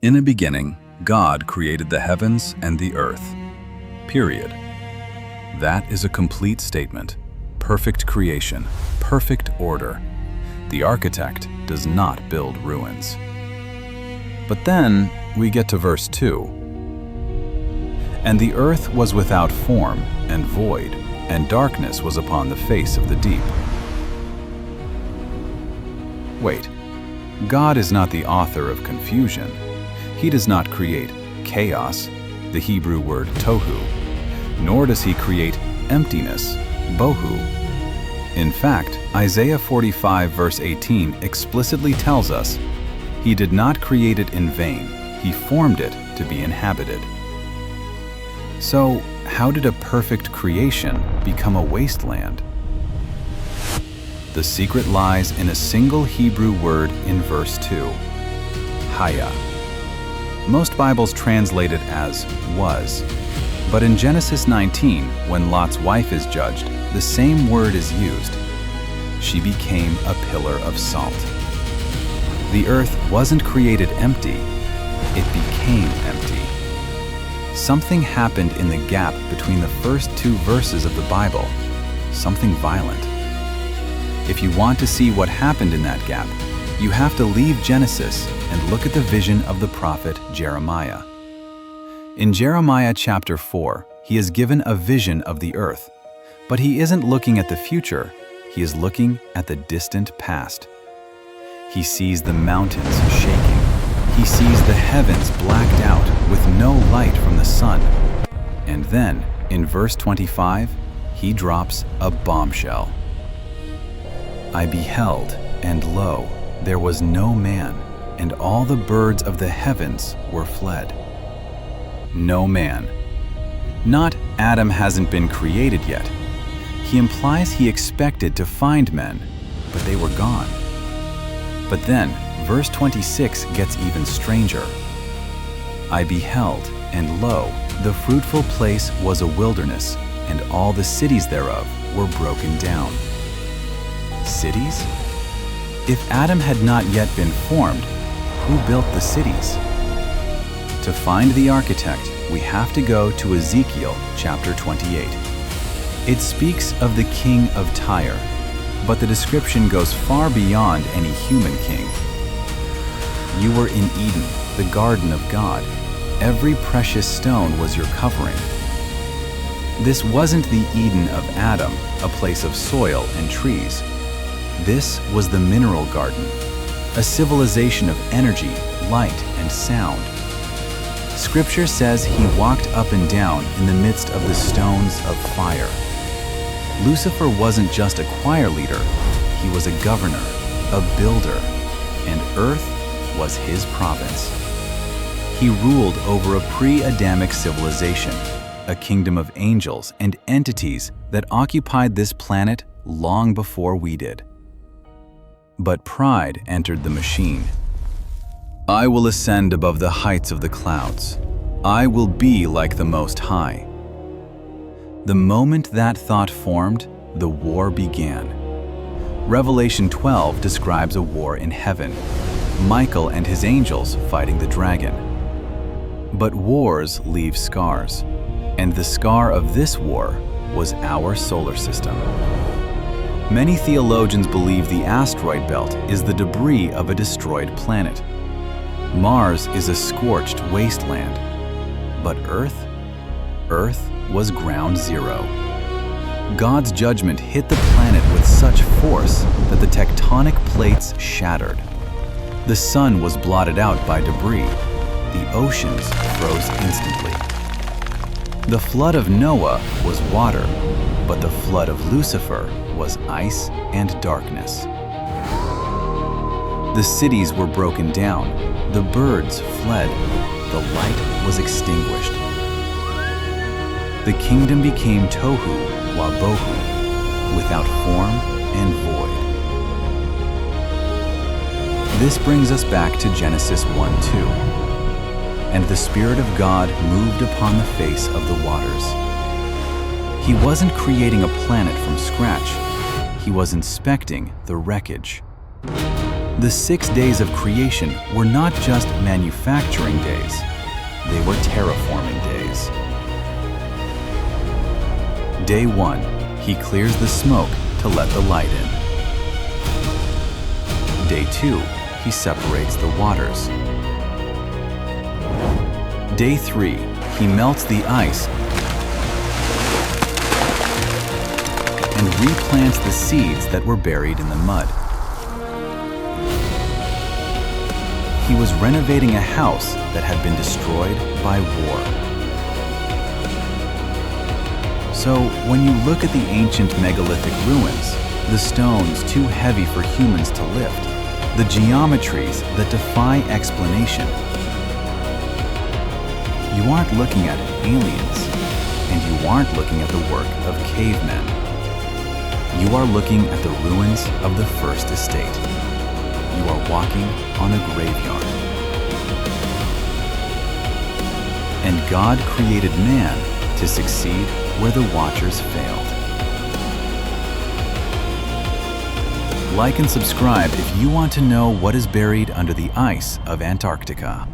In the beginning, God created the heavens and the earth. Period. That is a complete statement. Perfect creation, perfect order. The architect does not build ruins. But then we get to verse 2. And the earth was without form and void, and darkness was upon the face of the deep. Wait, God is not the author of confusion. He does not create chaos, the Hebrew word tohu, nor does he create emptiness, bohu. In fact, Isaiah 45 verse 18 explicitly tells us, He did not create it in vain, He formed it to be inhabited. So, how did a perfect creation become a wasteland? The secret lies in a single Hebrew word in verse 2, haya. Most Bibles translate it as was, but in Genesis 19, when Lot's wife is judged, the same word is used. She became a pillar of salt. The earth wasn't created empty, it became empty. Something happened in the gap between the first two verses of the Bible, something violent. If you want to see what happened in that gap, you have to leave Genesis and look at the vision of the prophet Jeremiah. In Jeremiah chapter 4, he is given a vision of the earth, but he isn't looking at the future, he is looking at the distant past. He sees the mountains shaking. He sees the heavens blacked out with no light from the sun. And then, in verse 25, he drops a bombshell. I beheld, and lo, there was no man, and all the birds of the heavens were fled. No man. Not Adam hasn't been created yet. He implies he expected to find men, but they were gone. But then, verse 26 gets even stranger. I beheld, and lo, the fruitful place was a wilderness, and all the cities thereof were broken down. Cities? If Adam had not yet been formed, who built the cities? To find the architect, we have to go to Ezekiel chapter 28. It speaks of the king of Tyre, but the description goes far beyond any human king. You were in Eden, the garden of God. Every precious stone was your covering. This wasn't the Eden of Adam, a place of soil and trees. This was the mineral garden, a civilization of energy, light, and sound. Scripture says he walked up and down in the midst of the stones of fire. Lucifer wasn't just a choir leader, he was a governor, a builder, and earth was his province. He ruled over a pre-Adamic civilization, a kingdom of angels and entities that occupied this planet long before we did. But pride entered the machine. I will ascend above the heights of the clouds. I will be like the Most High. The moment that thought formed, the war began. Revelation 12 describes a war in heaven, Michael and his angels fighting the dragon. But wars leave scars, and the scar of this war was our solar system. Many theologians believe the asteroid belt is the debris of a destroyed planet. Mars is a scorched wasteland. But Earth was ground zero. God's judgment hit the planet with such force that the tectonic plates shattered. The sun was blotted out by debris. The oceans froze instantly. The flood of Noah was water, but the flood of Lucifer was ice and darkness. The cities were broken down, the birds fled, the light was extinguished. The kingdom became tohu wabohu, without form and void. This brings us back to Genesis 1:2. And the Spirit of God moved upon the face of the waters. He wasn't creating a planet from scratch. He was inspecting the wreckage. The 6 days of creation were not just manufacturing days, they were terraforming days. Day 1, he clears the smoke to let the light in. Day 2, he separates the waters. Day 3, he melts the ice and replants the seeds that were buried in the mud. He was renovating a house that had been destroyed by war. So, when you look at the ancient megalithic ruins, the stones too heavy for humans to lift, the geometries that defy explanation, you aren't looking at aliens, and you aren't looking at the work of cavemen. You are looking at the ruins of the first estate. You are walking on a graveyard. And God created man to succeed where the watchers failed. Like and subscribe if you want to know what is buried under the ice of Antarctica.